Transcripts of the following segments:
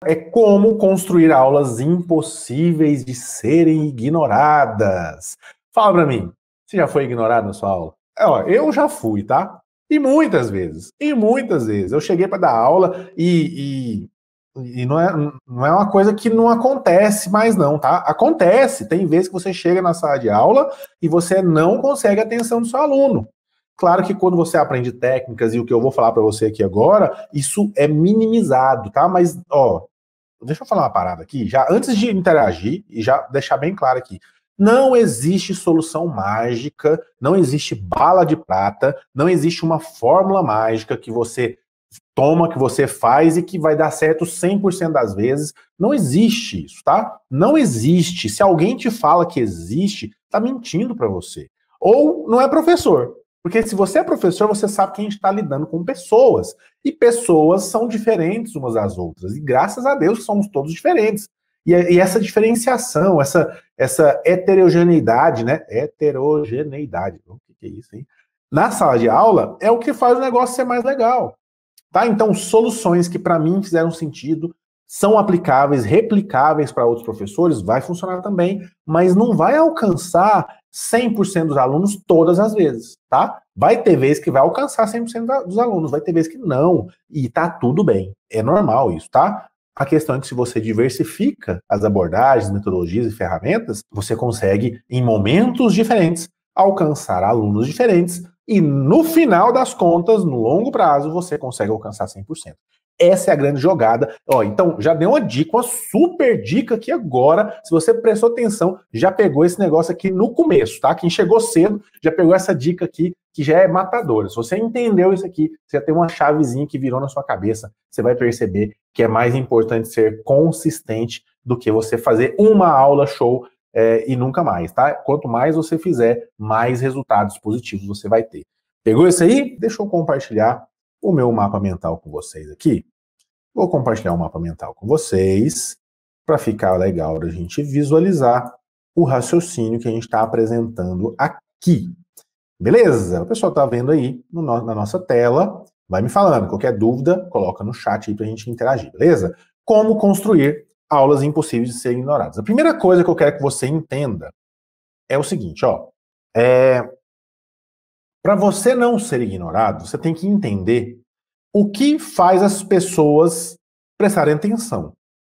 é como construir aulas impossíveis de serem ignoradas. Fala pra mim, você já foi ignorado na sua aula? Ó, eu já fui, tá? E muitas vezes. E muitas vezes. Eu cheguei para dar aula e não é uma coisa que não acontece mais não, tá? Acontece. Tem vezes que você chega na sala de aula e você não consegue a atenção do seu aluno. Claro que quando você aprende técnicas e o que eu vou falar para você aqui agora, isso é minimizado, tá? Mas, ó, deixa eu falar uma parada aqui, já antes de interagir e já deixar bem claro aqui. Não existe solução mágica, não existe bala de prata, não existe uma fórmula mágica que você toma, que você faz e que vai dar certo 100% das vezes. Não existe isso, tá? Não existe. Se alguém te fala que existe, tá mentindo para você. Ou não é professor. Porque se você é professor, você sabe que a gente está lidando com pessoas. E pessoas são diferentes umas das outras. E graças a Deus somos todos diferentes. E essa diferenciação, essa heterogeneidade, né? Heterogeneidade. O que é isso, hein? Na sala de aula é o que faz o negócio ser mais legal. Tá? Então, soluções que para mim fizeram sentido, são aplicáveis, replicáveis para outros professores, vai funcionar também, mas não vai alcançar 100% dos alunos todas as vezes, tá? Vai ter vezes que vai alcançar 100% dos alunos, vai ter vezes que não, e tá tudo bem, é normal isso, tá? A questão é que se você diversifica as abordagens, metodologias e ferramentas, você consegue, em momentos diferentes, alcançar alunos diferentes e no final das contas, no longo prazo, você consegue alcançar 100%. Essa é a grande jogada. Ó, então, já dei uma dica, uma super dica aqui agora. Se você prestou atenção, já pegou esse negócio aqui no começo, tá? Quem chegou cedo já pegou essa dica aqui, que já é matadora. Se você entendeu isso aqui, você já tem uma chavezinha que virou na sua cabeça. Você vai perceber que é mais importante ser consistente do que você fazer uma aula show e nunca mais, tá? Quanto mais você fizer, mais resultados positivos você vai ter. Pegou isso aí? Deixa eu compartilhar o meu mapa mental com vocês aqui. Vou compartilhar o mapa mental com vocês para ficar legal da gente visualizar o raciocínio que a gente está apresentando aqui. Beleza? O pessoal está vendo aí na nossa tela. Vai me falando. Qualquer dúvida, coloca no chat aí para a gente interagir, beleza? Como construir aulas impossíveis de serem ignoradas. A primeira coisa que eu quero que você entenda é o seguinte, ó. Para você não ser ignorado, você tem que entender o que faz as pessoas prestarem atenção.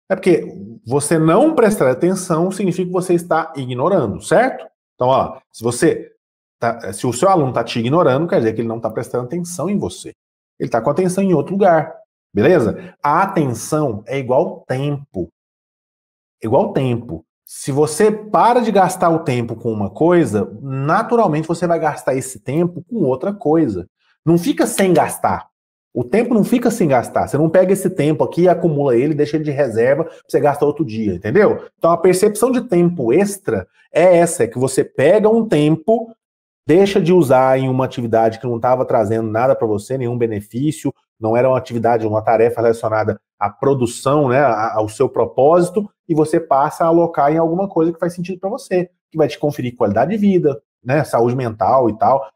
É porque você não prestar atenção significa que você está ignorando, certo? Então, ó, se o seu aluno está te ignorando, quer dizer que ele não está prestando atenção em você. Ele está com atenção em outro lugar, beleza? A atenção é igual tempo. Igual tempo. Se você para de gastar o tempo com uma coisa, naturalmente você vai gastar esse tempo com outra coisa. Não fica sem gastar. O tempo não fica sem gastar. Você não pega esse tempo aqui, acumula ele, deixa ele de reserva para você gastar outro dia, entendeu? Então a percepção de tempo extra é essa, é que você pega um tempo, deixa de usar em uma atividade que não estava trazendo nada para você, nenhum benefício, não era uma atividade, uma tarefa relacionada à produção, né, ao seu propósito, e você passa a alocar em alguma coisa que faz sentido para você, que vai te conferir qualidade de vida, né, saúde mental e tal,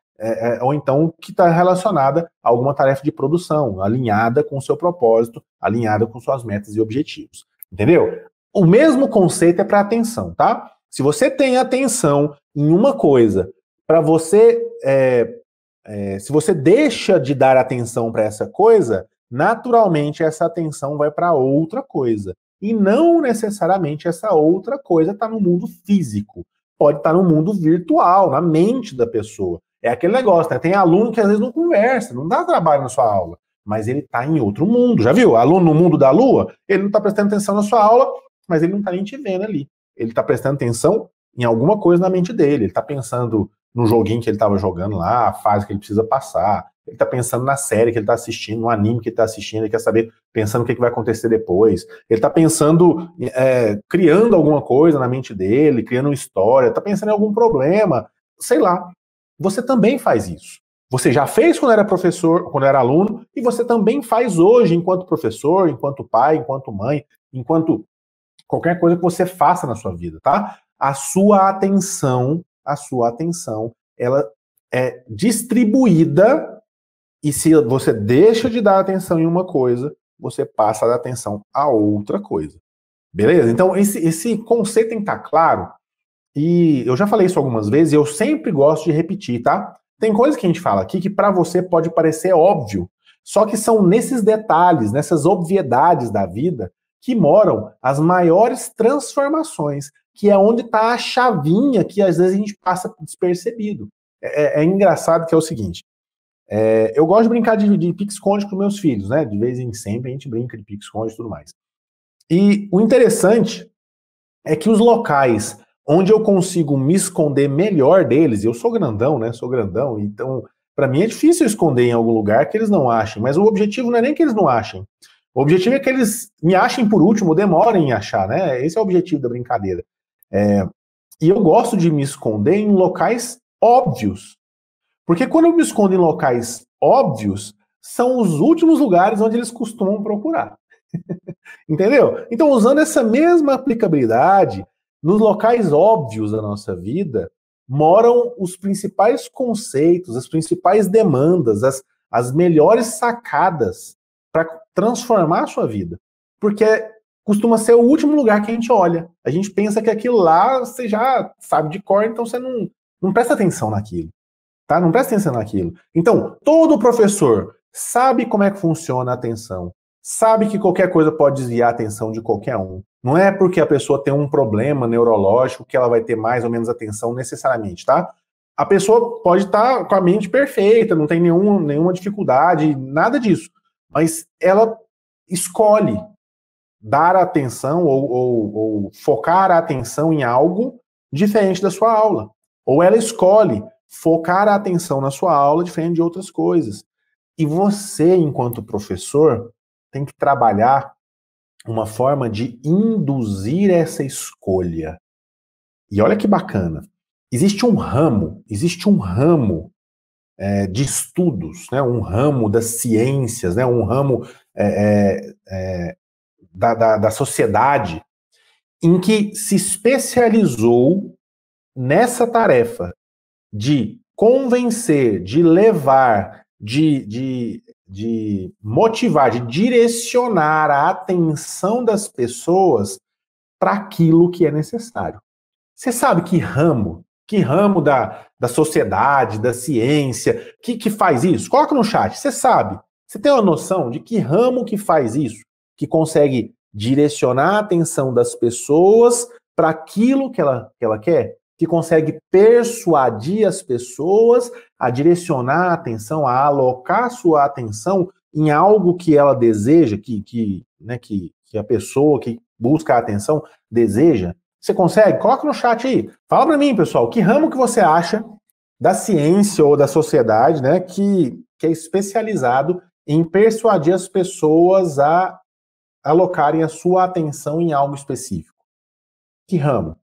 ou então que está relacionada a alguma tarefa de produção, alinhada com o seu propósito, alinhada com suas metas e objetivos. Entendeu? O mesmo conceito é para atenção, tá? Se você tem atenção em uma coisa, para você, se você deixa de dar atenção para essa coisa, naturalmente essa atenção vai para outra coisa. E não necessariamente essa outra coisa está no mundo físico. Pode estar no mundo virtual, na mente da pessoa. É aquele negócio, né? Tem aluno que às vezes não conversa, não dá trabalho na sua aula, mas ele está em outro mundo. Já viu? Aluno no mundo da lua, ele não está prestando atenção na sua aula, mas ele não está nem te vendo ali. Ele está prestando atenção em alguma coisa na mente dele. Ele está pensando no joguinho que ele estava jogando lá, a fase que ele precisa passar. Ele está pensando na série que ele está assistindo, no anime que ele está assistindo, ele quer saber, pensando o que vai acontecer depois. Ele está pensando, criando alguma coisa na mente dele, criando uma história, está pensando em algum problema, sei lá. Você também faz isso. Você já fez quando era professor, quando era aluno, e você também faz hoje enquanto professor, enquanto pai, enquanto mãe, enquanto qualquer coisa que você faça na sua vida, tá? A sua atenção, ela é distribuída, e se você deixa de dar atenção em uma coisa, você passa a dar atenção a outra coisa. Beleza? Então, esse conceito tem que estar claro. E eu já falei isso algumas vezes e eu sempre gosto de repetir, tá? Tem coisas que a gente fala aqui que para você pode parecer óbvio, só que são nesses detalhes, nessas obviedades da vida, que moram as maiores transformações, que é onde está a chavinha que às vezes a gente passa despercebido. É engraçado que é o seguinte, eu gosto de brincar de pique-esconde com meus filhos, né? De vez em sempre a gente brinca de pique-esconde e tudo mais. E o interessante é que os locais onde eu consigo me esconder melhor deles, eu sou grandão, né? Sou grandão, então para mim é difícil esconder em algum lugar que eles não achem, mas o objetivo não é nem que eles não achem. O objetivo é que eles me achem por último, demorem em achar, né? Esse é o objetivo da brincadeira. E eu gosto de me esconder em locais óbvios. Porque quando eu me escondo em locais óbvios, são os últimos lugares onde eles costumam procurar. Entendeu? Então, usando essa mesma aplicabilidade, nos locais óbvios da nossa vida, moram os principais conceitos, as principais demandas, as melhores sacadas para transformar a sua vida. Porque costuma ser o último lugar que a gente olha. A gente pensa que aquilo lá você já sabe de cor, então você não presta atenção naquilo. Tá? Não presta atenção naquilo. Então, todo professor sabe como é que funciona a atenção. Sabe que qualquer coisa pode desviar a atenção de qualquer um. Não é porque a pessoa tem um problema neurológico que ela vai ter mais ou menos atenção necessariamente, tá? A pessoa pode estar com a mente perfeita, não tem nenhuma dificuldade, nada disso. Mas ela escolhe dar atenção ou focar a atenção em algo diferente da sua aula. Ou ela escolhe focar a atenção na sua aula diferente de outras coisas. E você, enquanto professor, tem que trabalhar uma forma de induzir essa escolha. E olha que bacana. Existe um ramo de estudos, né, um ramo das ciências, né, um ramo da sociedade, em que se especializou nessa tarefa de convencer, de levar, de motivar, de direcionar a atenção das pessoas para aquilo que é necessário. Você sabe que ramo da sociedade, da ciência, que faz isso? Coloca no chat, você sabe. Você tem uma noção de que ramo que faz isso? Que consegue direcionar a atenção das pessoas para aquilo que ela quer? Que consegue persuadir as pessoas a direcionar a atenção, a alocar sua atenção em algo que ela deseja, que a pessoa que busca a atenção deseja. Você consegue? Coloca no chat aí. Fala para mim, pessoal, que ramo que você acha da ciência ou da sociedade, né, que é especializado em persuadir as pessoas a alocarem a sua atenção em algo específico? Que ramo?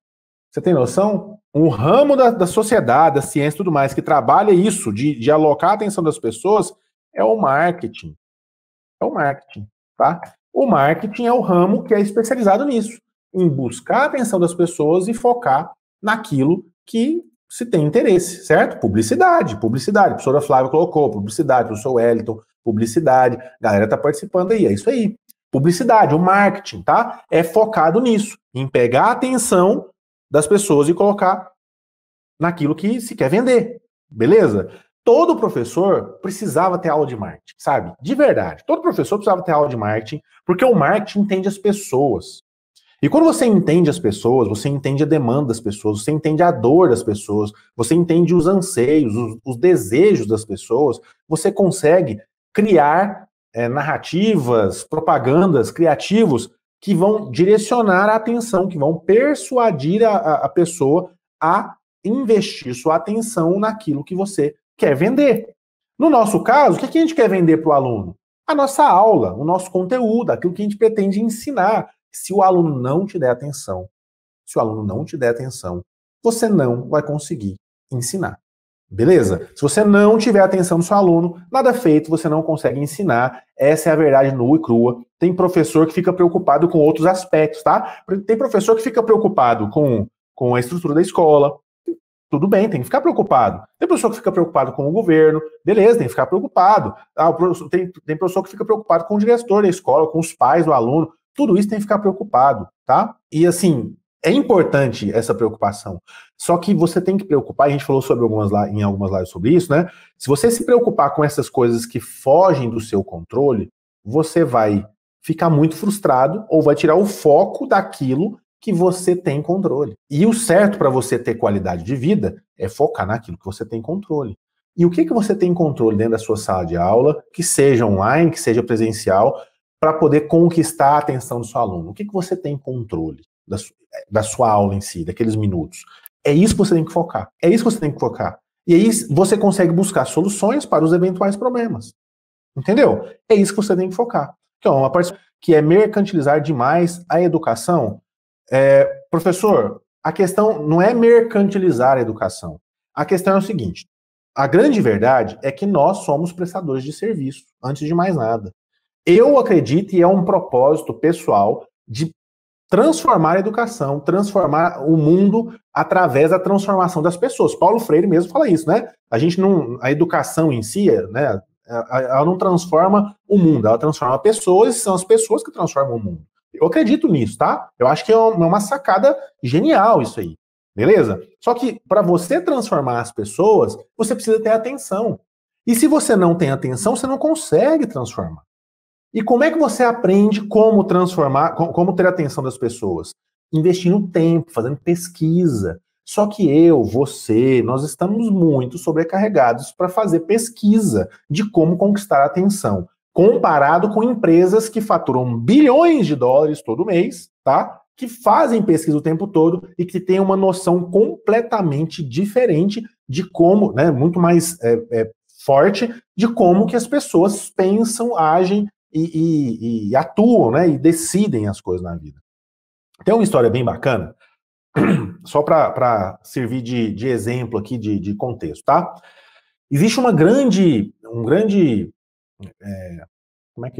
Você tem noção? Um ramo da sociedade, da ciência e tudo mais, que trabalha isso, de alocar a atenção das pessoas, é o marketing. É o marketing, tá? O marketing é o ramo que é especializado nisso, em buscar a atenção das pessoas e focar naquilo que se tem interesse, certo? Publicidade. A professora Flávia colocou, publicidade, o professor Wellington, publicidade. A galera tá participando aí, é isso aí. Publicidade, o marketing, tá? É focado nisso, em pegar a atenção das pessoas e colocar naquilo que se quer vender, beleza? Todo professor precisava ter aula de marketing, sabe? De verdade. Todo professor precisava ter aula de marketing, porque o marketing entende as pessoas. E quando você entende as pessoas, você entende a demanda das pessoas, você entende a dor das pessoas, você entende os anseios, os desejos das pessoas, você consegue criar narrativas, propagandas, criativos que vão direcionar a atenção, que vão persuadir a pessoa a investir sua atenção naquilo que você quer vender. No nosso caso, o que a gente quer vender para o aluno? A nossa aula, o nosso conteúdo, aquilo que a gente pretende ensinar. Se o aluno não te der atenção, você não vai conseguir ensinar. Beleza? Se você não tiver atenção do seu aluno, nada feito, você não consegue ensinar. Essa é a verdade nua e crua. Tem professor que fica preocupado com outros aspectos, tá? Tem professor que fica preocupado com a estrutura da escola. Tudo bem, tem que ficar preocupado. Tem pessoa que fica preocupado com o governo, beleza, tem que ficar preocupado. Tem pessoa que fica preocupado com o diretor da escola, com os pais do aluno. Tudo isso tem que ficar preocupado, tá? E assim, é importante essa preocupação. Só que você tem que preocupar, a gente falou sobre em algumas lives sobre isso, né? Se você se preocupar com essas coisas que fogem do seu controle, você vai ficar muito frustrado ou vai tirar o foco daquilo que você tem controle. E o certo para você ter qualidade de vida é focar naquilo que você tem controle. E o que você tem controle dentro da sua sala de aula, que seja online, que seja presencial, para poder conquistar a atenção do seu aluno? O que você tem controle da sua aula em si, daqueles minutos? É isso que você tem que focar. É isso que você tem que focar. E aí você consegue buscar soluções para os eventuais problemas. Entendeu? É isso que você tem que focar. Então, uma parte que é mercantilizar demais a educação. Professor, a questão não é mercantilizar a educação. A questão é o seguinte: a grande verdade é que nós somos prestadores de serviço, antes de mais nada. Eu acredito, e é um propósito pessoal, de transformar a educação, transformar o mundo através da transformação das pessoas. Paulo Freire mesmo fala isso, né? A educação em si, né, ela não transforma o mundo, ela transforma pessoas, e são as pessoas que transformam o mundo. Eu acredito nisso, tá? Eu acho que é uma sacada genial isso aí, beleza? Só que para você transformar as pessoas, você precisa ter atenção. E se você não tem atenção, você não consegue transformar. E como é que você aprende como transformar, como ter a atenção das pessoas? Investindo tempo, fazendo pesquisa. Só que você, nós estamos muito sobrecarregados para fazer pesquisa de como conquistar a atenção, comparado com empresas que faturam bilhões de dólares todo mês, tá? Que fazem pesquisa o tempo todo e que têm uma noção completamente diferente de como, né, muito mais forte, de como que as pessoas pensam, agem e atuam, né, e decidem as coisas na vida. Tem uma história bem bacana, só para servir de exemplo aqui, de contexto, tá? Existe um grande, como é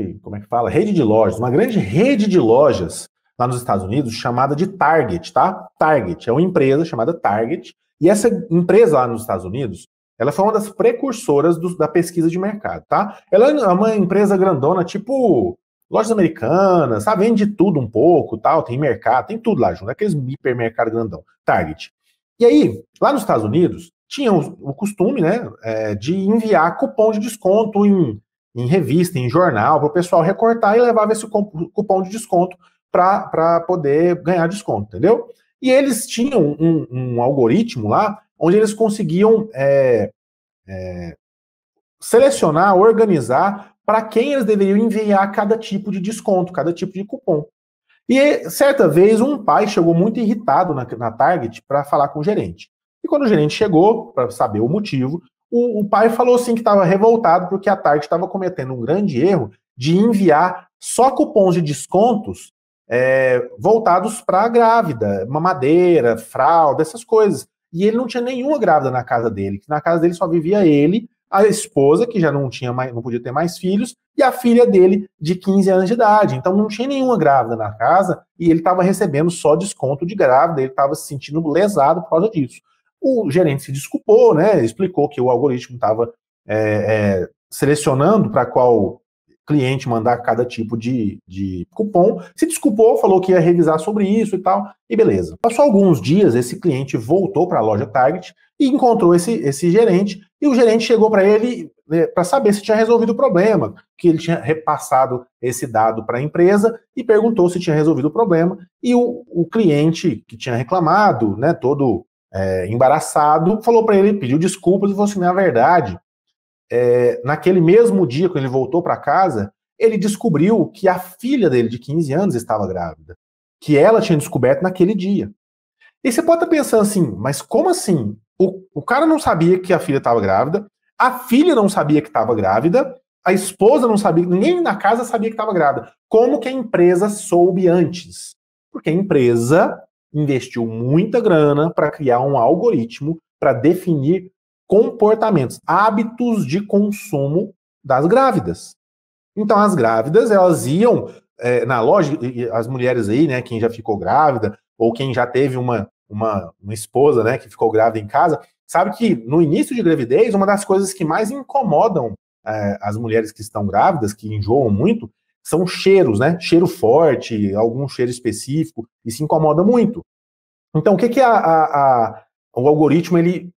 que fala? Rede de lojas, uma grande rede de lojas lá nos Estados Unidos chamada de Target, tá? Target é uma empresa chamada Target, e essa empresa lá nos Estados Unidos, ela foi uma das precursoras da pesquisa de mercado, tá? Ela é uma empresa grandona, tipo lojas americanas, sabe? Vende tudo um pouco, tal, tem mercado, tem tudo lá junto, aqueles hipermercado grandão, Target. E aí, lá nos Estados Unidos, tinha o costume, né, de enviar cupom de desconto em revista, em jornal, para o pessoal recortar e levava esse cupom de desconto para poder ganhar desconto, entendeu? E eles tinham um algoritmo lá, onde eles conseguiam selecionar, organizar para quem eles deveriam enviar cada tipo de desconto, cada tipo de cupom. E certa vez um pai chegou muito irritado na Target para falar com o gerente. E quando o gerente chegou para saber o motivo, o pai falou assim que estava revoltado porque a Target estava cometendo um grande erro de enviar só cupons de descontos voltados para a grávida, mamadeira, fralda, essas coisas. E ele não tinha nenhuma grávida na casa dele. Na casa dele só vivia ele, a esposa, que já não podia ter mais filhos, e a filha dele, de 15 anos de idade. Então não tinha nenhuma grávida na casa, e ele estava recebendo só desconto de grávida, ele estava se sentindo lesado por causa disso. O gerente se desculpou, né? Explicou que o algoritmo estava selecionando para qual cliente mandar cada tipo de cupom, se desculpou, falou que ia revisar sobre isso e tal, e beleza. Passou alguns dias, esse cliente voltou para a loja Target e encontrou esse gerente, e o gerente chegou para ele para saber se tinha resolvido o problema, que ele tinha repassado esse dado para a empresa e perguntou se tinha resolvido o problema, e o cliente que tinha reclamado, né, todo embaraçado, falou para ele, pediu desculpas e falou assim, na verdade, naquele mesmo dia, quando ele voltou para casa, ele descobriu que a filha dele, de 15 anos, estava grávida. Que ela tinha descoberto naquele dia. E você pode estar pensando assim, mas como assim? O cara não sabia que a filha estava grávida, a filha não sabia que estava grávida, a esposa não sabia, ninguém na casa sabia que estava grávida. Como que a empresa soube antes? Porque a empresa investiu muita grana para criar um algoritmo para definir comportamentos, hábitos de consumo das grávidas. Então, as grávidas, elas iam na loja, as mulheres aí, né, quem já ficou grávida, ou quem já teve uma uma esposa, né, que ficou grávida em casa, sabe que no início de gravidez, uma das coisas que mais incomodam as mulheres que estão grávidas, que enjoam muito, são cheiros, né? Cheiro forte, algum cheiro específico, isso incomoda muito. Então, o que o algoritmo ele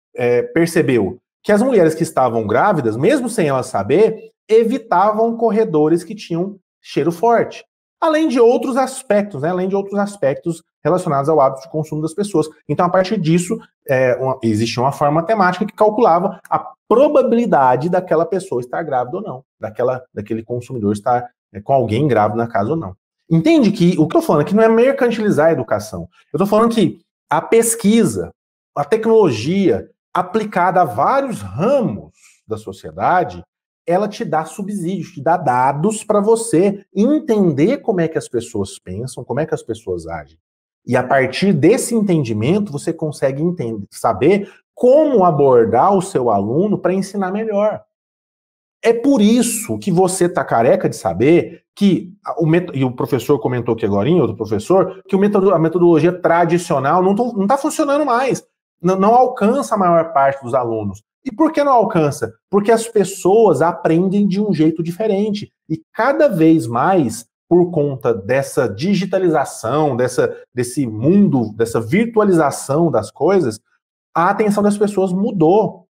percebeu? Que as mulheres que estavam grávidas, mesmo sem elas saber, evitavam corredores que tinham cheiro forte. Além de outros aspectos, né? Além de outros aspectos relacionados ao hábito de consumo das pessoas. Então, a partir disso, existia uma forma matemática que calculava a probabilidade daquela pessoa estar grávida ou não, daquele consumidor estar com alguém grávido na casa ou não. Entende que o que eu estou falando aqui não é mercantilizar a educação. Eu estou falando que a pesquisa, a tecnologia aplicada a vários ramos da sociedade, ela te dá subsídios, te dá dados para você entender como é que as pessoas pensam, como é que as pessoas agem. E a partir desse entendimento, você consegue saber como abordar o seu aluno para ensinar melhor. É por isso que você está careca de saber que, e o professor comentou aqui agora, outro professor, que a metodologia tradicional não está funcionando mais. Não alcança a maior parte dos alunos. E por que não alcança? Porque as pessoas aprendem de um jeito diferente. E cada vez mais, por conta dessa digitalização, desse mundo, dessa virtualização das coisas, a atenção das pessoas mudou.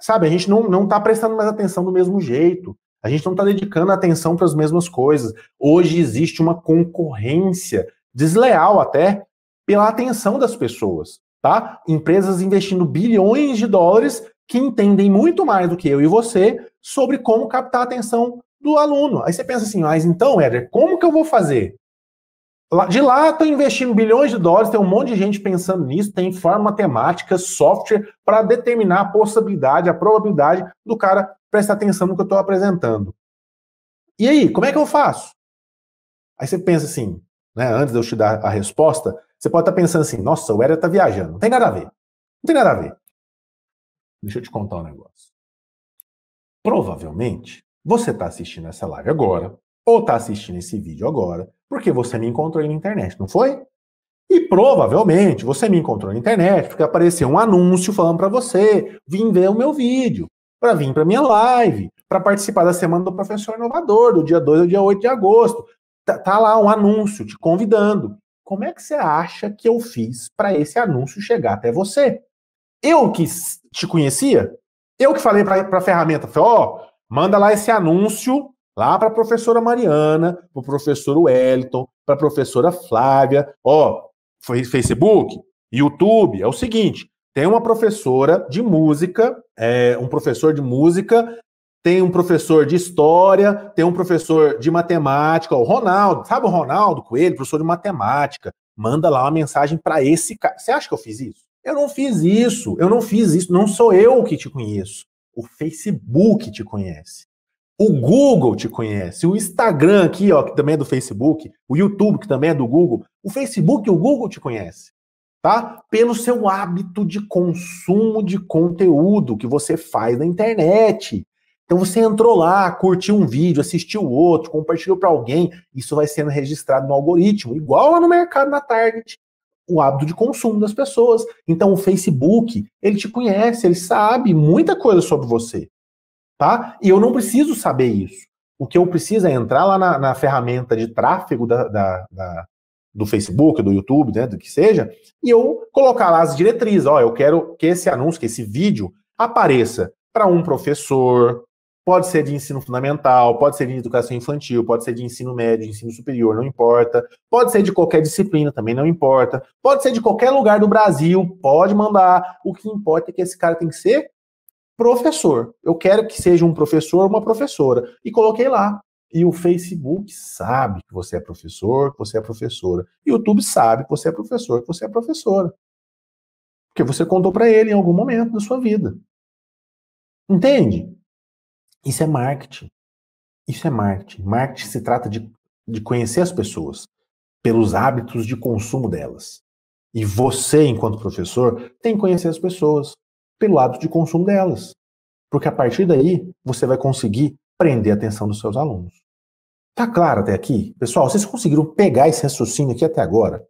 Sabe, a gente não está prestando mais atenção do mesmo jeito. A gente não está dedicando atenção para as mesmas coisas. Hoje existe uma concorrência desleal até pela atenção das pessoas, tá? Empresas investindo bilhões de dólares que entendem muito mais do que eu e você sobre como captar a atenção do aluno. Aí você pensa assim, mas então, Éder, como que eu vou fazer? De lá, estou investindo bilhões de dólares, tem um monte de gente pensando nisso, tem forma matemática, software, para determinar a possibilidade, a probabilidade do cara prestar atenção no que eu estou apresentando. E aí, como é que eu faço? Aí você pensa assim, né, antes de eu te dar a resposta, você pode estar pensando assim, nossa, o Éder está viajando. Não tem nada a ver. Não tem nada a ver. Deixa eu te contar um negócio. Provavelmente, você está assistindo essa live agora, ou está assistindo esse vídeo agora, porque você me encontrou aí na internet, não foi? E provavelmente você me encontrou na internet porque apareceu um anúncio falando para você vir ver o meu vídeo, para vir para minha live, para participar da Semana do Professor Inovador, do dia 2 ao dia 8 de agosto. Tá lá um anúncio te convidando. Como é que você acha que eu fiz para esse anúncio chegar até você? Eu que te conhecia? Eu que falei para a ferramenta, falei, manda lá esse anúncio lá para a professora Mariana, para o professor Wellington, para a professora Flávia, Facebook, YouTube, é o seguinte, tem uma professora de música, um professor de música, tem um professor de história, tem um professor de matemática, o Ronaldo, sabe o Ronaldo Coelho, professor de matemática, manda lá uma mensagem para esse cara. Você acha que eu fiz isso? Eu não fiz isso, não sou eu que te conheço, o Facebook te conhece. O Google te conhece, o Instagram aqui, que também é do Facebook, o YouTube, que também é do Google, o Facebook e o Google te conhecem, tá? Pelo seu hábito de consumo de conteúdo que você faz na internet. Então você entrou lá, curtiu um vídeo, assistiu outro, compartilhou para alguém, isso vai sendo registrado no algoritmo, igual lá no mercado, na Target, o hábito de consumo das pessoas. Então o Facebook, ele te conhece, ele sabe muita coisa sobre você. Tá? E eu não preciso saber isso. O que eu preciso é entrar lá na ferramenta de tráfego do Facebook, do YouTube, né, do que seja, e eu colocar lá as diretrizes. Eu quero que esse anúncio, que esse vídeo apareça para um professor, pode ser de ensino fundamental, pode ser de educação infantil, pode ser de ensino médio, de ensino superior, não importa. Pode ser de qualquer disciplina, também não importa. Pode ser de qualquer lugar do Brasil, pode mandar. O que importa é que esse cara tem que ser professor. Eu quero que seja um professor ou uma professora. E coloquei lá. E o Facebook sabe que você é professor, que você é professora. E o YouTube sabe que você é professor, que você é professora. Porque você contou para ele em algum momento da sua vida. Entende? Isso é marketing. Isso é marketing. Marketing se trata de conhecer as pessoas pelos hábitos de consumo delas. E você, enquanto professor, tem que conhecer as pessoas pelo hábito de consumo delas. Porque a partir daí, você vai conseguir prender a atenção dos seus alunos. Tá claro até aqui? Pessoal, vocês conseguiram pegar esse raciocínio aqui até agora?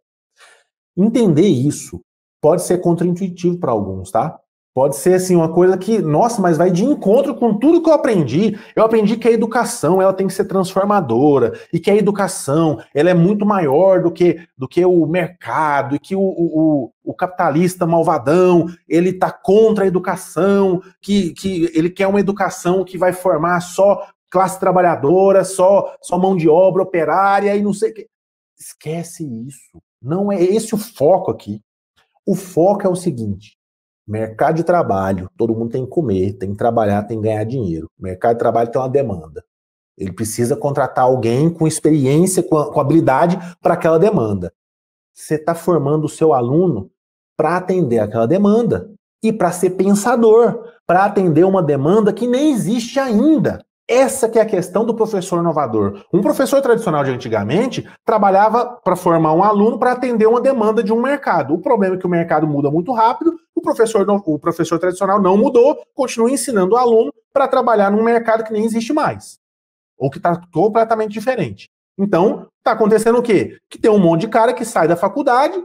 Entender isso pode ser contraintuitivo para alguns, tá? Pode ser, assim, uma coisa que, nossa, mas vai de encontro com tudo que eu aprendi. Eu aprendi que a educação, ela tem que ser transformadora, e que a educação, ela é muito maior do que o mercado, e que o capitalista malvadão, ele tá contra a educação, que ele quer uma educação que vai formar só classe trabalhadora, só mão de obra operária, e não sei o que. Esquece isso. Não é esse o foco aqui. O foco é o seguinte: mercado de trabalho, todo mundo tem que comer, tem que trabalhar, tem que ganhar dinheiro. O mercado de trabalho tem uma demanda. Ele precisa contratar alguém com experiência, com habilidade para aquela demanda. Você está formando o seu aluno para atender aquela demanda e para ser pensador, para atender uma demanda que nem existe ainda. Essa que é a questão do professor inovador. Um professor tradicional de antigamente trabalhava para formar um aluno para atender uma demanda de um mercado. O problema é que o mercado muda muito rápido, o professor tradicional não mudou, continua ensinando o aluno para trabalhar num mercado que nem existe mais, ou que está completamente diferente. Então, está acontecendo o quê? Que tem um monte de cara que sai da faculdade,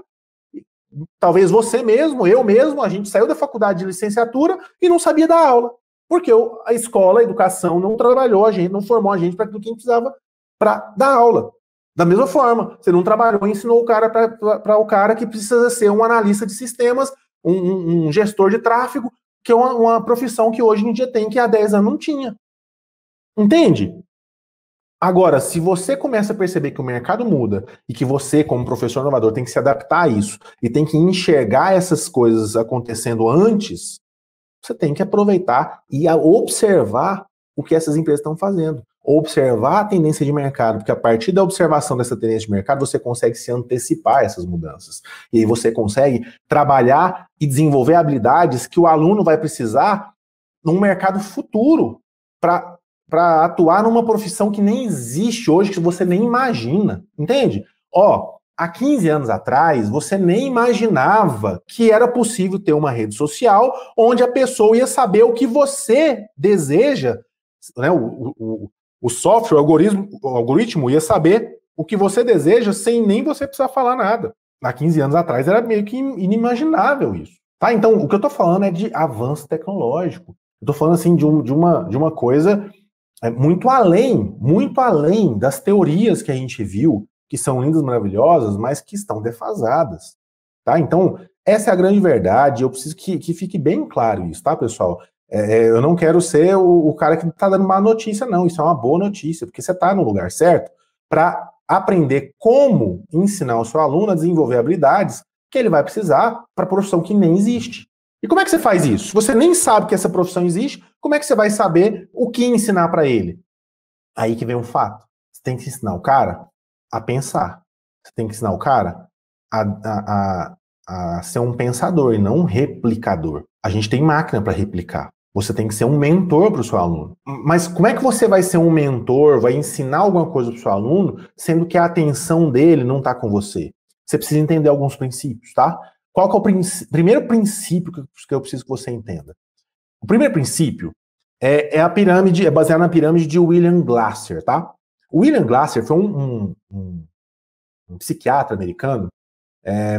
talvez você mesmo, eu mesmo, a gente saiu da faculdade de licenciatura e não sabia dar aula. Porque a escola, a educação não trabalhou a gente, não formou a gente para aquilo que a gente precisava para dar aula. Da mesma forma, você não trabalhou e ensinou o cara para o cara que precisa ser um analista de sistemas, um gestor de tráfego, que é uma profissão que hoje em dia tem, que há 10 anos não tinha. Entende? Agora, se você começa a perceber que o mercado muda e que você, como professor inovador, tem que se adaptar a isso e tem que enxergar essas coisas acontecendo antes, você tem que aproveitar e observar o que essas empresas estão fazendo. Observar a tendência de mercado, porque a partir da observação dessa tendência de mercado, você consegue se antecipar a essas mudanças. E aí você consegue trabalhar e desenvolver habilidades que o aluno vai precisar num mercado futuro para atuar numa profissão que nem existe hoje, que você nem imagina. Entende? Há 15 anos atrás, você nem imaginava que era possível ter uma rede social onde a pessoa ia saber o que você deseja, né? O software, o algoritmo ia saber o que você deseja sem nem você precisar falar nada. Há 15 anos atrás era meio que inimaginável isso. Tá? Então, o que eu estou falando é de avanço tecnológico. Eu estou falando assim, de uma coisa muito além das teorias que a gente viu, que são lindas, maravilhosas, mas que estão defasadas, tá? Então, essa é a grande verdade, eu preciso que fique bem claro isso, tá, pessoal? Eu não quero ser o cara que tá dando má notícia, não, isso é uma boa notícia, porque você tá no lugar certo para aprender como ensinar o seu aluno a desenvolver habilidades que ele vai precisar para a profissão que nem existe. E como é que você faz isso? Se você nem sabe que essa profissão existe, como é que você vai saber o que ensinar para ele? Aí que vem um fato. Você tem que ensinar o cara a pensar. Você tem que ensinar o cara a ser um pensador e não um replicador. A gente tem máquina para replicar. Você tem que ser um mentor para o seu aluno. Mas como é que você vai ser um mentor, vai ensinar alguma coisa para o seu aluno, sendo que a atenção dele não está com você? Você precisa entender alguns princípios, tá? Qual que é o primeiro princípio que eu preciso que você entenda? O primeiro princípio é a pirâmide, é baseado na pirâmide de William Glasser, tá? O William Glasser foi um psiquiatra americano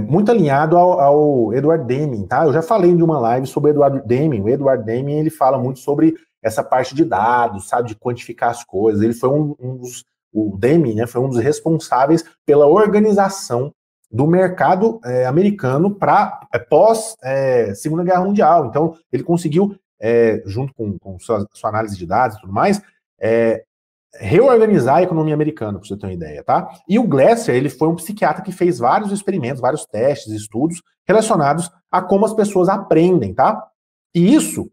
muito alinhado ao Edward Deming, tá? Eu já falei de uma live sobre o Edward Deming. O Edward Deming, ele fala muito sobre essa parte de dados, sabe, de quantificar as coisas. Ele foi o Deming, né, foi um dos responsáveis pela organização do mercado americano para pós Segunda Guerra Mundial. Então, ele conseguiu, junto com sua análise de dados e tudo mais, reorganizar a economia americana, para você ter uma ideia, tá? E o Glasser, ele foi um psiquiatra que fez vários experimentos, vários testes, estudos relacionados a como as pessoas aprendem, tá? E isso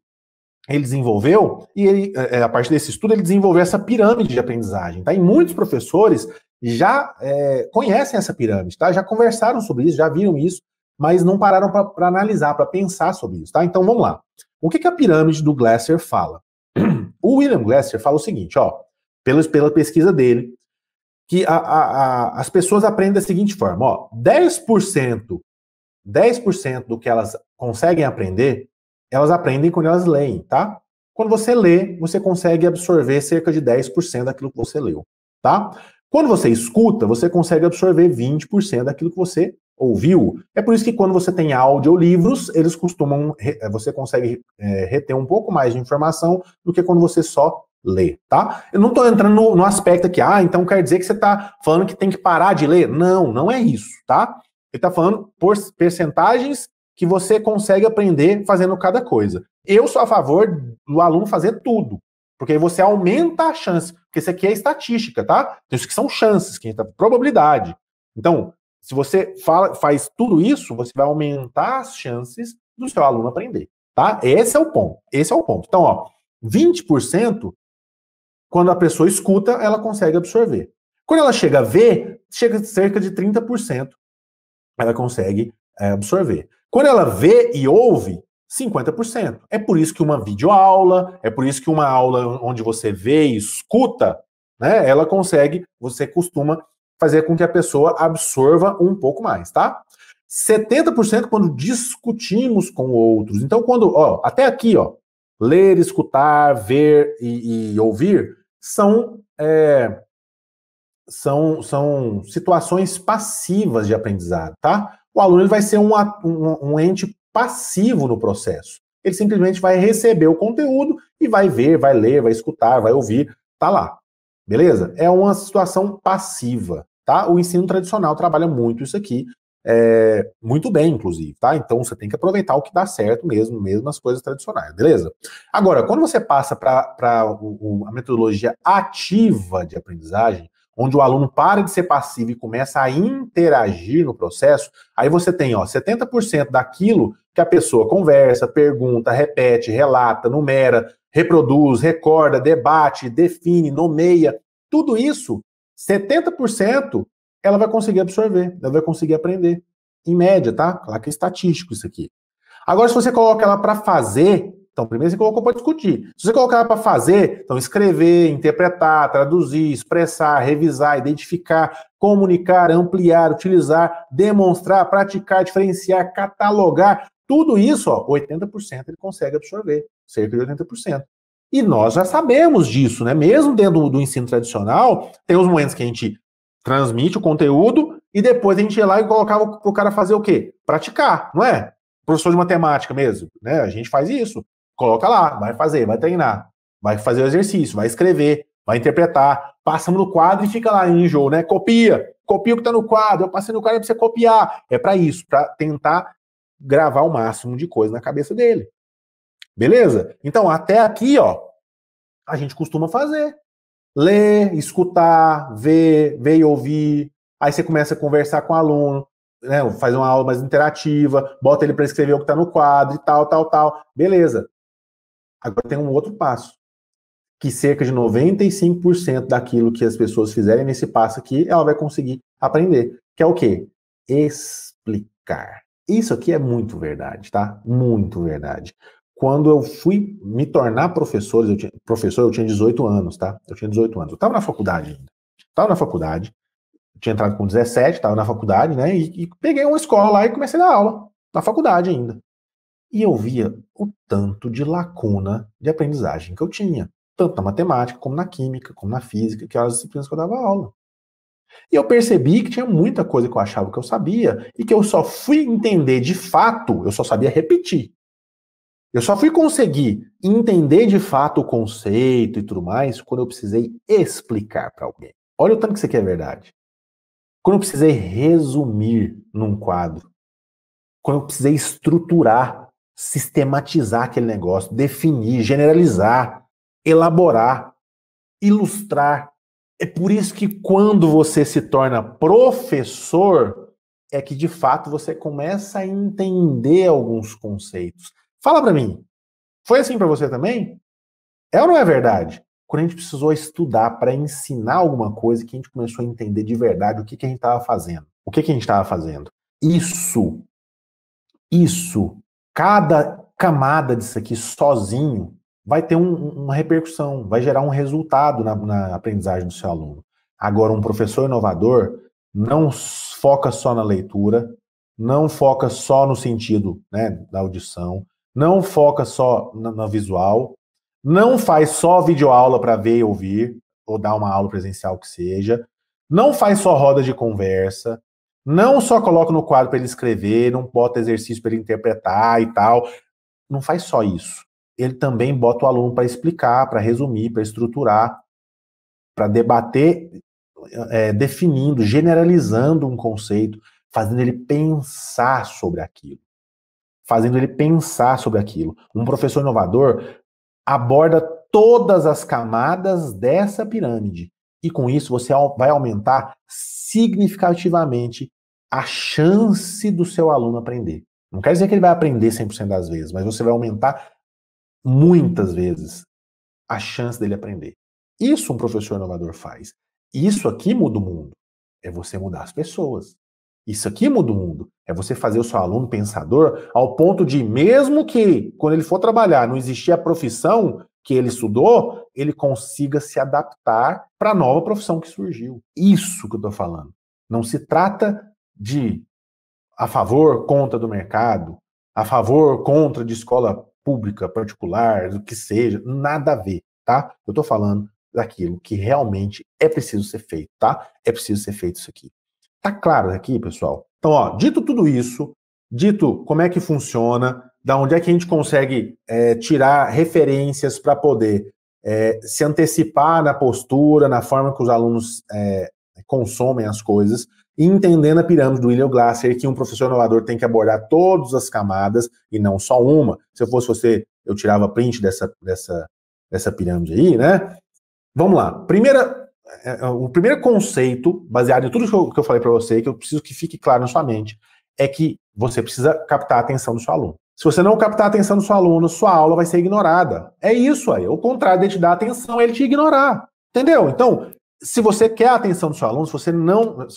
ele desenvolveu, e ele, a partir desse estudo, ele desenvolveu essa pirâmide de aprendizagem, tá? E muitos professores já conhecem essa pirâmide, tá? Já conversaram sobre isso, já viram isso, mas não pararam para analisar, para pensar sobre isso, tá? Então, vamos lá. O que a pirâmide do Glasser fala? O William Glasser fala o seguinte, pela pesquisa dele, que as pessoas aprendem da seguinte forma, 10% do que elas conseguem aprender, elas aprendem quando elas leem, tá? Quando você lê, você consegue absorver cerca de 10% daquilo que você leu, tá? Quando você escuta, você consegue absorver 20% daquilo que você ouviu. É por isso que quando você tem audiolivros, eles costumam, você consegue reter um pouco mais de informação do que quando você só lê, tá? Eu não estou entrando no aspecto aqui, então quer dizer que você está falando que tem que parar de ler. Não, não é isso, tá? Ele está falando por percentagens que você consegue aprender fazendo cada coisa. Eu sou a favor do aluno fazer tudo, porque aí você aumenta a chance, porque isso aqui é estatística, tá? Isso que são chances, que é probabilidade. Então, se você faz tudo isso, você vai aumentar as chances do seu aluno aprender, tá? Esse é o ponto. Esse é o ponto. Então, ó, 20%, quando a pessoa escuta, ela consegue absorver. Quando ela chega a ver, chega a cerca de 30%, ela consegue absorver. Quando ela vê e ouve, 50%. É por isso que uma videoaula, é por isso que uma aula onde você vê e escuta, né, ela consegue, você costuma fazer com que a pessoa absorva um pouco mais, tá? 70% quando discutimos com outros. Então, quando, ó, até aqui, ó, ler, escutar, ver e ouvir são situações passivas de aprendizado, tá? O aluno ele vai ser um ente passivo no processo. Ele simplesmente vai receber o conteúdo e vai ver, vai ler, vai escutar, vai ouvir, tá lá. Beleza? É uma situação passiva, tá? O ensino tradicional trabalha muito isso aqui, muito bem, inclusive, tá? Então você tem que aproveitar o que dá certo mesmo as coisas tradicionais, beleza? Agora, quando você passa para a metodologia ativa de aprendizagem, onde o aluno para de ser passivo e começa a interagir no processo, aí você tem, ó, 70% daquilo que a pessoa conversa, pergunta, repete, relata, numera, reproduz, recorda, debate, define, nomeia, tudo isso, 70% ela vai conseguir absorver, ela vai conseguir aprender. Em média, tá? Claro que é estatístico isso aqui. Agora, se você coloca ela para fazer, então primeiro você colocou para discutir. Se você colocar ela para fazer, então escrever, interpretar, traduzir, expressar, revisar, identificar, comunicar, ampliar, utilizar, demonstrar, praticar, diferenciar, catalogar, tudo isso, ó, 80% ele consegue absorver, cerca de 80%. E nós já sabemos disso, né? Mesmo dentro do ensino tradicional, tem os momentos que a gente transmite o conteúdo e depois a gente ia lá e colocava para o cara fazer o quê? Praticar, não é? Professor de matemática mesmo, né? A gente faz isso. Coloca lá, vai fazer, vai treinar, vai fazer o exercício, vai escrever, vai interpretar, passamos no quadro e fica lá em enjoo, né? Copia o que está no quadro, eu passei no quadro para você copiar. É para isso, para tentar gravar o máximo de coisa na cabeça dele. Beleza? Então, até aqui, ó, a gente costuma fazer. Ler, escutar, ver e ouvir. Aí você começa a conversar com o aluno, né, faz uma aula mais interativa, bota ele para escrever o que está no quadro e tal. Beleza. Agora tem um outro passo, que cerca de 95% daquilo que as pessoas fizerem nesse passo aqui, ela vai conseguir aprender. Que é o quê? Explicar. Isso aqui é muito verdade, tá? Muito verdade. Quando eu fui me tornar professor, eu tinha 18 anos, tá? Eu tinha 18 anos. Eu estava na faculdade ainda. Eu tinha entrado com 17, estava na faculdade, né? E peguei uma escola lá e comecei a dar aula. Na faculdade ainda. E eu via o tanto de lacuna de aprendizagem que eu tinha. Tanto na matemática, como na química, como na física, que eram as disciplinas que eu dava aula. E eu percebi que tinha muita coisa que eu achava que eu sabia e que eu só fui entender de fato, eu só sabia repetir. Eu só fui conseguir entender de fato o conceito e tudo mais quando eu precisei explicar para alguém. Olha o tanto que isso aqui é verdade. Quando eu precisei resumir num quadro. Quando eu precisei estruturar, sistematizar aquele negócio, definir, generalizar, elaborar, ilustrar. É por isso que quando você se torna professor, é que de fato você começa a entender alguns conceitos. Fala para mim, foi assim para você também? É ou não é verdade? Quando a gente precisou estudar para ensinar alguma coisa, que a gente começou a entender de verdade o que a gente estava fazendo. O que a gente estava fazendo. Isso, cada camada disso aqui sozinho vai ter uma repercussão, vai gerar um resultado na aprendizagem do seu aluno. Agora, um professor inovador não foca só na leitura, não foca só no sentido, né, da audição, não foca só no visual, não faz só videoaula para ver e ouvir, ou dar uma aula presencial que seja, não faz só roda de conversa, Não só coloca no quadro para ele escrever, não bota exercício para ele interpretar e tal. Não faz só isso. Ele também bota o aluno para explicar, para resumir, para estruturar, para debater, definindo, generalizando um conceito, fazendo ele pensar sobre aquilo. Fazendo ele pensar sobre aquilo. Um professor inovador aborda todas as camadas dessa pirâmide. E com isso você vai aumentar significativamente a chance do seu aluno aprender. Não quer dizer que ele vai aprender 100% das vezes, mas você vai aumentar muitas vezes a chance dele aprender. Isso um professor inovador faz. Isso aqui muda o mundo. É você mudar as pessoas. Isso aqui muda o mundo. É você fazer o seu aluno pensador ao ponto de, mesmo que, quando ele for trabalhar, não existir a profissão que ele estudou, ele consiga se adaptar para a nova profissão que surgiu. Isso que eu estou falando. Não se trata de a favor, contra do mercado, a favor, contra de escola pública, particular, do que seja, nada a ver, tá? Eu estou falando daquilo que realmente é preciso ser feito, tá? É preciso ser feito isso aqui. Tá claro aqui, pessoal? Então, ó, dito tudo isso, dito como é que funciona, da onde é que a gente consegue tirar referências para poder se antecipar na postura, na forma que os alunos consomem as coisas, e entendendo a pirâmide do William Glasser, que um professor inovador tem que abordar todas as camadas e não só uma. Se eu fosse você, eu tirava print dessa pirâmide aí, né? Vamos lá. O primeiro conceito, baseado em tudo que eu falei para você, que eu preciso que fique claro na sua mente, é que você precisa captar a atenção do seu aluno. Se você não captar a atenção do seu aluno, sua aula vai ser ignorada. É isso aí. O contrário de te dar atenção é ele te ignorar. Entendeu? Então, se você quer a atenção do seu aluno, se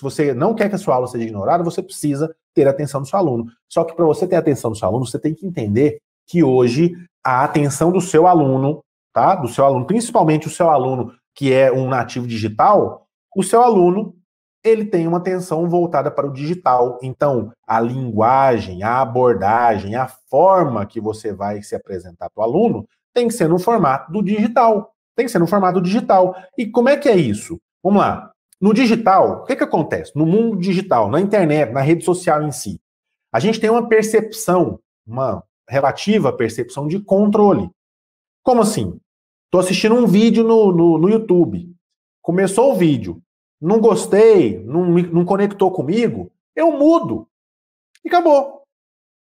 você não quer que a sua aula seja ignorada, você precisa ter a atenção do seu aluno. Só que para você ter a atenção do seu aluno, você tem que entender que hoje a atenção do seu aluno, tá? Do seu aluno, principalmente o seu aluno que é um nativo digital, o seu aluno, ele tem uma atenção voltada para o digital. Então, a linguagem, a abordagem, a forma que você vai se apresentar para o aluno tem que ser no formato do digital. Tem que ser no formato digital. E como é que é isso? Vamos lá. No digital, o que acontece? No mundo digital, na internet, na rede social em si, a gente tem uma percepção, uma relativa percepção de controle. Como assim? Estou assistindo um vídeo no YouTube. Começou o vídeo. Não gostei, não conectou comigo, eu mudo. E acabou.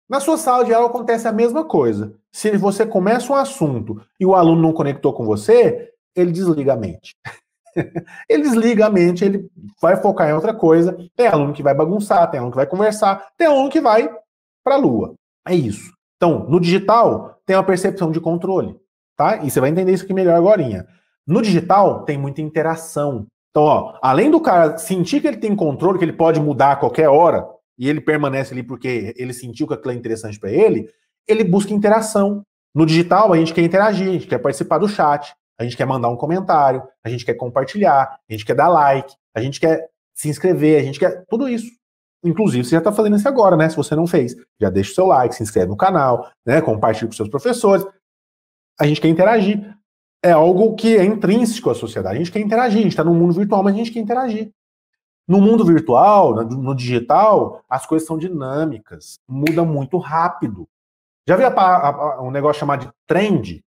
Na sua sala de aula acontece a mesma coisa. Se você começa um assunto e o aluno não conectou com você, ele desliga a mente. Ele desliga a mente, ele vai focar em outra coisa. Tem aluno que vai bagunçar, tem aluno que vai conversar, tem aluno que vai para a lua. É isso. Então, no digital, tem uma percepção de controle. Tá? E você vai entender isso aqui melhor agorinha. No digital, tem muita interação. Então, ó, além do cara sentir que ele tem controle, que ele pode mudar a qualquer hora, e ele permanece ali porque ele sentiu que aquilo é interessante para ele busca interação. No digital, a gente quer interagir, a gente quer participar do chat, a gente quer mandar um comentário, a gente quer compartilhar, a gente quer dar like, a gente quer se inscrever, a gente quer tudo isso. Inclusive, você já está fazendo isso agora, né? Se você não fez, já deixa o seu like, se inscreve no canal, né? Compartilha com seus professores. A gente quer interagir. É algo que é intrínseco à sociedade. A gente quer interagir. A gente está no mundo virtual, mas a gente quer interagir. No mundo virtual, no digital, as coisas são dinâmicas. Muda muito rápido. Já viu um negócio chamado de trend?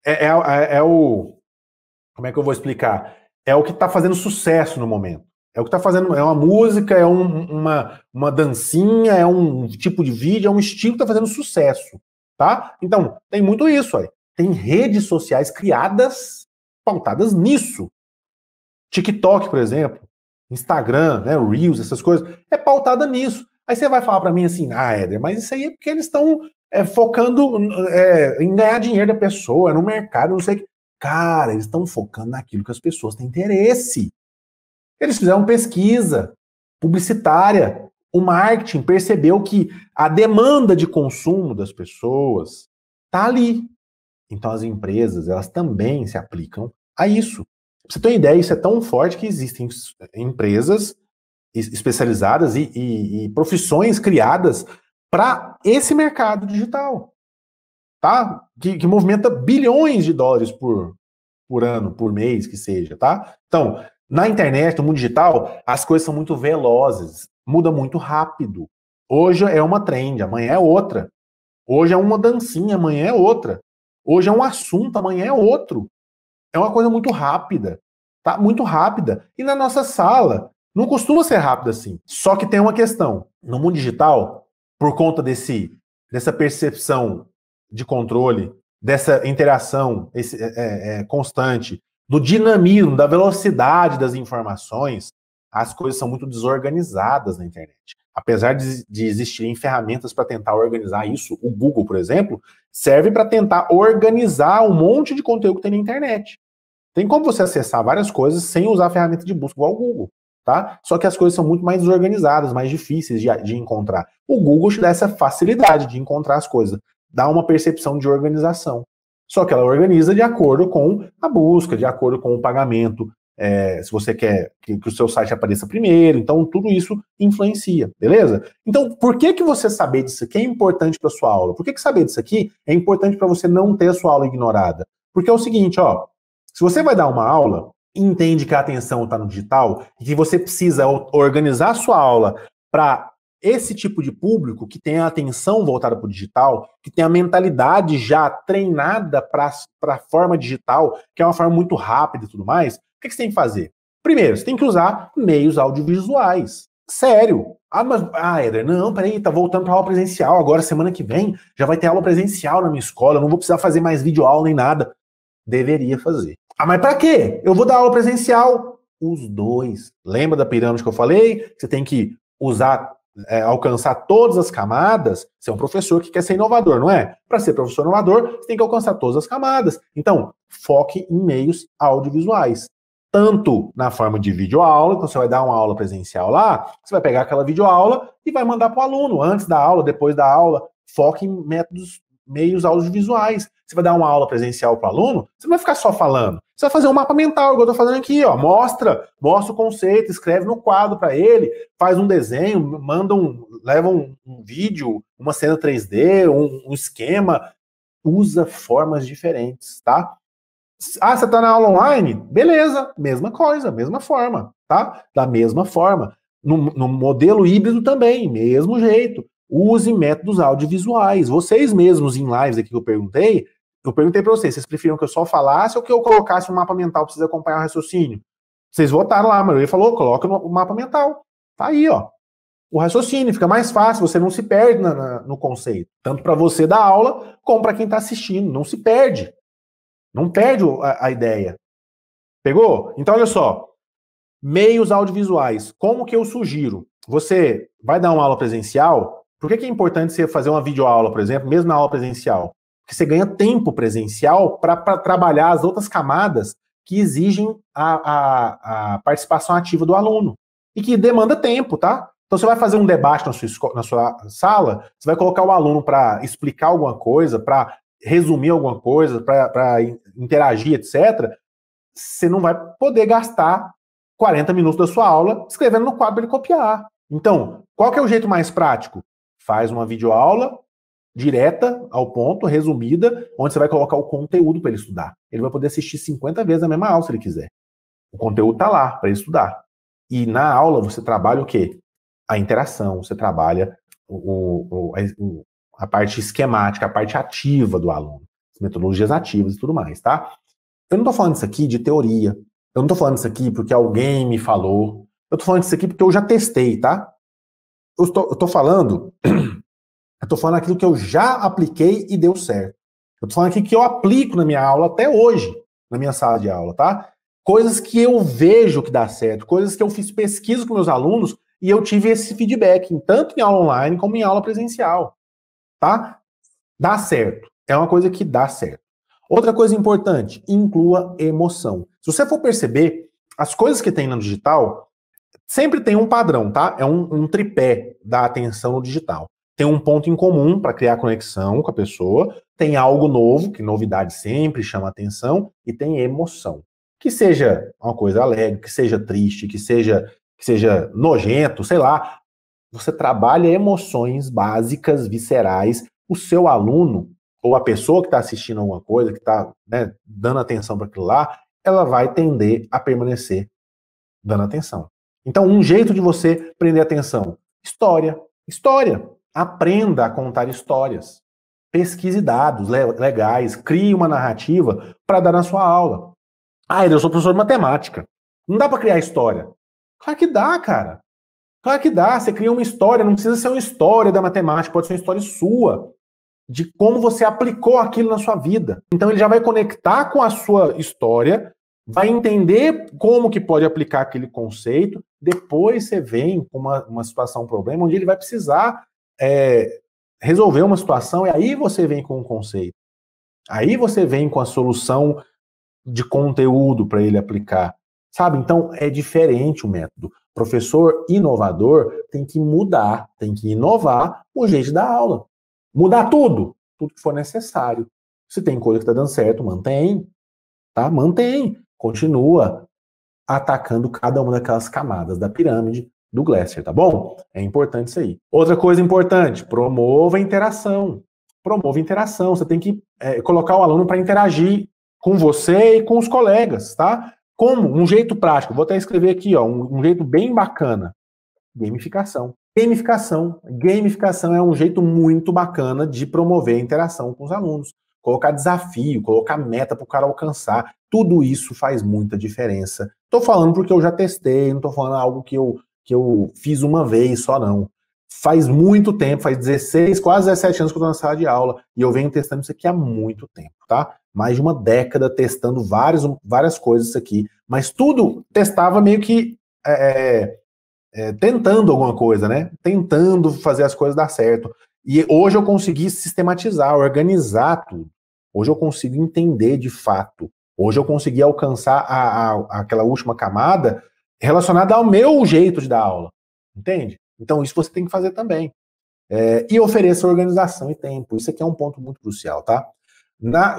Como é que eu vou explicar? É o que está fazendo sucesso no momento. É o que está fazendo. É uma música, é uma dancinha, é um tipo de vídeo, é um estilo que está fazendo sucesso. Tá? Então, tem muito isso aí. Tem redes sociais criadas, pautadas nisso. TikTok, por exemplo, Instagram, né, Reels, essas coisas, é pautada nisso. Aí você vai falar para mim assim, Éder, mas isso aí é porque eles estão focando em ganhar dinheiro da pessoa, no mercado, não sei o que. Cara, eles estão focando naquilo que as pessoas têm interesse. Eles fizeram pesquisa publicitária. O marketing percebeu que a demanda de consumo das pessoas está ali. Então as empresas, elas também se aplicam a isso. Pra você ter uma ideia, isso é tão forte que existem empresas especializadas e profissões criadas para esse mercado digital, tá? Que movimenta bilhões de dólares por ano, por mês, que seja, tá? Então, na internet, no mundo digital, as coisas são muito velozes. muda muito rápido. Hoje é uma trend, amanhã é outra. Hoje é uma dancinha, amanhã é outra. Hoje é um assunto, amanhã é outro. É uma coisa muito rápida, tá? Muito rápida. E na nossa sala, não costuma ser rápido assim. Só que tem uma questão. No mundo digital, por conta dessa percepção de controle, dessa interação constante, do dinamismo, da velocidade das informações, as coisas são muito desorganizadas na internet. Apesar de existirem ferramentas para tentar organizar isso, o Google, por exemplo, serve para tentar organizar um monte de conteúdo que tem na internet. Tem como você acessar várias coisas sem usar a ferramenta de busca igual o Google, tá? Só que as coisas são muito mais desorganizadas, mais difíceis de encontrar. O Google te dá essa facilidade de encontrar as coisas, dá uma percepção de organização. Só que ela organiza de acordo com a busca, de acordo com o pagamento, se você quer que o seu site apareça primeiro, então tudo isso influencia, beleza? Então, por que você saber disso aqui é importante para sua aula? Por que saber disso aqui é importante para você não ter a sua aula ignorada? Porque é o seguinte, ó, se você vai dar uma aula e entende que a atenção está no digital e que você precisa organizar a sua aula para esse tipo de público que tem a atenção voltada para o digital, que tem a mentalidade já treinada para a forma digital, que é uma forma muito rápida e tudo mais, o que você tem que fazer? Primeiro, você tem que usar meios audiovisuais. Sério. Éder, não, peraí, tá voltando para aula presencial, agora semana que vem já vai ter aula presencial na minha escola, eu não vou precisar fazer mais videoaula nem nada. Deveria fazer. Mas para quê? Eu vou dar aula presencial? Os dois. Lembra da pirâmide que eu falei? Você tem que usar, alcançar todas as camadas. Você é um professor que quer ser inovador, não é? Para ser professor inovador, você tem que alcançar todas as camadas. Então, foque em meios audiovisuais. Tanto na forma de videoaula, então você vai dar uma aula presencial lá, você vai pegar aquela videoaula e vai mandar para o aluno, antes da aula, depois da aula. Foque em meios audiovisuais. Você vai dar uma aula presencial para o aluno, você não vai ficar só falando. Você vai fazer um mapa mental, igual eu estou fazendo aqui, ó. Mostra o conceito, escreve no quadro para ele, faz um desenho, leva um vídeo, uma cena 3D, um esquema. Usa formas diferentes, tá? Ah, você está na aula online? Beleza, mesma coisa, mesma forma, tá? Da mesma forma. No modelo híbrido também, mesmo jeito. Use métodos audiovisuais. Vocês mesmos em lives aqui que eu perguntei para vocês preferiam que eu só falasse ou que eu colocasse um mapa mental para vocês acompanhar o raciocínio? Vocês votaram lá, mas ele falou, coloca no mapa mental. Tá aí, ó. O raciocínio fica mais fácil, você não se perde no conceito. Tanto para você dar aula, como para quem está assistindo. Não se perde. Não perde a ideia. Pegou? Então, olha só. Meios audiovisuais. Como que eu sugiro? Você vai dar uma aula presencial? Por que é importante você fazer uma videoaula, por exemplo, mesmo na aula presencial? Porque você ganha tempo presencial para trabalhar as outras camadas que exigem a participação ativa do aluno. E que demanda tempo, tá? Então você vai fazer um debate na sua sala, você vai colocar o aluno para explicar alguma coisa, para resumir alguma coisa, para interagir, etc. Você não vai poder gastar 40 minutos da sua aula escrevendo no quadro para ele copiar. Então, qual que é o jeito mais prático? Faz uma videoaula direta, ao ponto, resumida, onde você vai colocar o conteúdo para ele estudar. Ele vai poder assistir 50 vezes a mesma aula se ele quiser. O conteúdo está lá para ele estudar. E na aula você trabalha o quê? A interação, você trabalha a parte esquemática, a parte ativa do aluno, as metodologias ativas e tudo mais, tá? Eu não estou falando isso aqui de teoria. Eu não estou falando isso aqui porque alguém me falou. Eu estou falando isso aqui porque eu já testei, tá? Eu estou falando aquilo que eu já apliquei e deu certo. Eu estou falando aqui que eu aplico na minha aula até hoje, na minha sala de aula, tá? Coisas que eu vejo que dá certo, coisas que eu fiz pesquisa com meus alunos e eu tive esse feedback, tanto em aula online como em aula presencial, tá? Dá certo. É uma coisa que dá certo. Outra coisa importante, inclua emoção. Se você for perceber, as coisas que tem no digital sempre tem um padrão, tá? É um tripé da atenção no digital. Tem um ponto em comum para criar conexão com a pessoa, tem algo novo, que novidade sempre chama atenção, e tem emoção. Que seja uma coisa alegre, que seja triste, que seja nojento, sei lá. Você trabalha emoções básicas, viscerais. O seu aluno, ou a pessoa que está assistindo alguma coisa, que está, né, dando atenção para aquilo lá, ela vai tender a permanecer dando atenção. Então, um jeito de você prender atenção, história. História. Aprenda a contar histórias. Pesquise dados legais, crie uma narrativa para dar na sua aula. Ah, eu sou professor de matemática. Não dá para criar história. Claro que dá, cara. Claro que dá. Você cria uma história, não precisa ser uma história da matemática, pode ser uma história sua, de como você aplicou aquilo na sua vida. Então ele já vai conectar com a sua história, vai entender como que pode aplicar aquele conceito, depois você vem com uma situação, um problema, onde ele vai precisar resolver uma situação, e aí você vem com um conceito. Aí você vem com a solução de conteúdo para ele aplicar. Sabe? Então é diferente o método. Professor inovador tem que mudar, tem que inovar o jeito da aula. Mudar tudo que for necessário. Se tem coisa que está dando certo, mantém. Tá? Mantém. Continua atacando cada uma daquelas camadas da pirâmide do Glasser, tá bom? É importante isso aí. Outra coisa importante, promova a interação. Promova a interação. Você tem que colocar o aluno para interagir com você e com os colegas, tá? Como? Um jeito prático. Vou até escrever aqui, ó, um jeito bem bacana. Gamificação. Gamificação é um jeito muito bacana de promover a interação com os alunos. Colocar desafio, colocar meta para o cara alcançar. Tudo isso faz muita diferença. Estou falando porque eu já testei, não estou falando algo que eu fiz uma vez só, não. Faz muito tempo, faz 16, quase 17 anos que eu estou na sala de aula, e eu venho testando isso aqui há muito tempo, tá? Mais de uma década testando várias coisas isso aqui, mas tudo testava meio que tentando alguma coisa, né? Tentando fazer as coisas dar certo. E hoje eu consegui sistematizar, organizar tudo. Hoje eu consigo entender de fato. Hoje eu consegui alcançar aquela última camada relacionada ao meu jeito de dar aula. Entende? Então isso você tem que fazer também. E ofereça organização e tempo. Isso aqui é um ponto muito crucial, tá?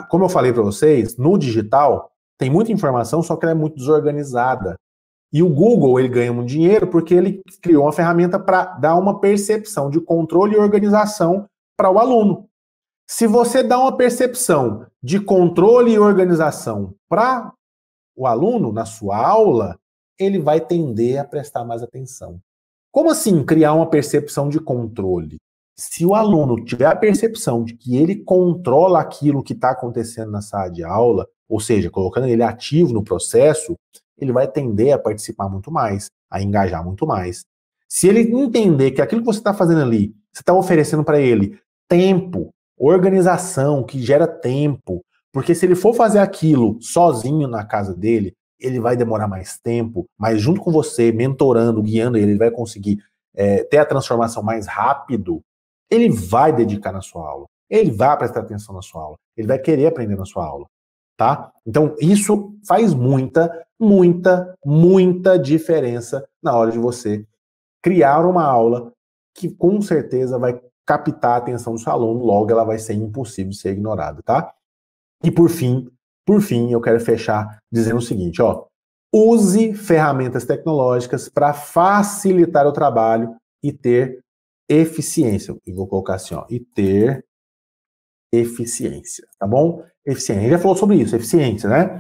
Como eu falei para vocês, no digital tem muita informação, só que ela é muito desorganizada. E o Google, ele ganha muito dinheiro porque ele criou uma ferramenta para dar uma percepção de controle e organização para o aluno. Se você dá uma percepção de controle e organização para o aluno na sua aula, ele vai tender a prestar mais atenção. Como assim criar uma percepção de controle? Se o aluno tiver a percepção de que ele controla aquilo que está acontecendo na sala de aula, ou seja, colocando ele ativo no processo, ele vai tender a participar muito mais, a engajar muito mais. Se ele entender que aquilo que você está fazendo ali, você está oferecendo para ele tempo, organização, que gera tempo, porque se ele for fazer aquilo sozinho na casa dele, ele vai demorar mais tempo, mas junto com você, mentorando, guiando ele vai conseguir ter a transformação mais rápido, ele vai dedicar na sua aula, ele vai prestar atenção na sua aula, ele vai querer aprender na sua aula, tá? Então isso faz muita diferença na hora de você criar uma aula que com certeza vai captar a atenção do seu aluno, logo ela vai ser impossível de ser ignorada, tá? E por fim, eu quero fechar dizendo o seguinte, ó, use ferramentas tecnológicas para facilitar o trabalho e ter eficiência. E vou colocar assim, ó, e ter eficiência, tá bom? Eficiência. A gente já falou sobre isso, eficiência, né?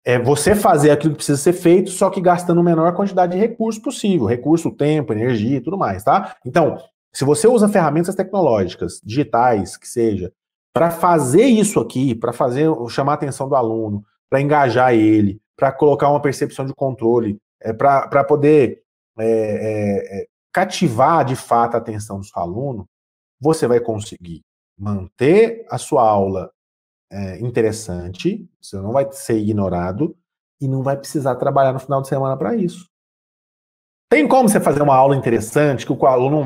É você fazer aquilo que precisa ser feito, só que gastando a menor quantidade de recurso possível. Recurso, tempo, energia e tudo mais, tá? Então, se você usa ferramentas tecnológicas, digitais, que seja, para fazer isso aqui, para chamar a atenção do aluno, para engajar ele, para colocar uma percepção de controle, para poder cativar de fato a atenção do seu aluno, você vai conseguir manter a sua aula interessante, você não vai ser ignorado e não vai precisar trabalhar no final de semana para isso. Tem como você fazer uma aula interessante que o aluno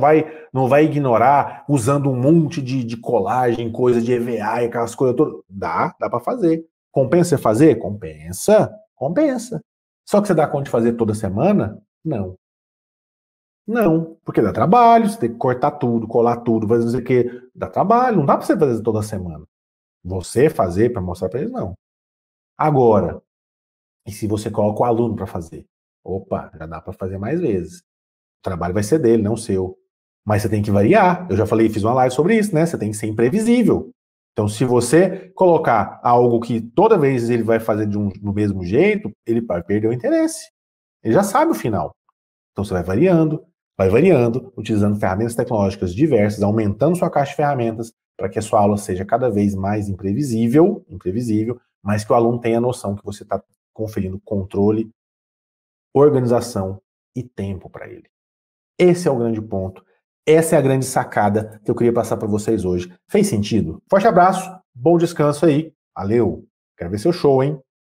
não vai ignorar usando um monte de colagem, coisa de EVA e aquelas coisas todas? Dá para fazer. Compensa você fazer? Compensa. Só que você dá conta de fazer toda semana? Não. Não, porque dá trabalho, você tem que cortar tudo, colar tudo, fazer o quê? Dá trabalho, não dá para você fazer toda semana. Você fazer para mostrar para eles, não. Agora, e se você coloca o aluno para fazer? Opa, já dá para fazer mais vezes. O trabalho vai ser dele, não seu. Mas você tem que variar. Eu já falei, fiz uma live sobre isso, né? Você tem que ser imprevisível. Então, se você colocar algo que toda vez ele vai fazer do mesmo jeito, ele vai perder o interesse. Ele já sabe o final. Então você vai variando, utilizando ferramentas tecnológicas diversas, aumentando sua caixa de ferramentas para que a sua aula seja cada vez mais imprevisível, mas que o aluno tenha a noção que você está conferindo controle, organização e tempo para ele. Esse é o grande ponto. Essa é a grande sacada que eu queria passar para vocês hoje. Fez sentido? Forte abraço, bom descanso aí. Valeu! Quero ver seu show, hein?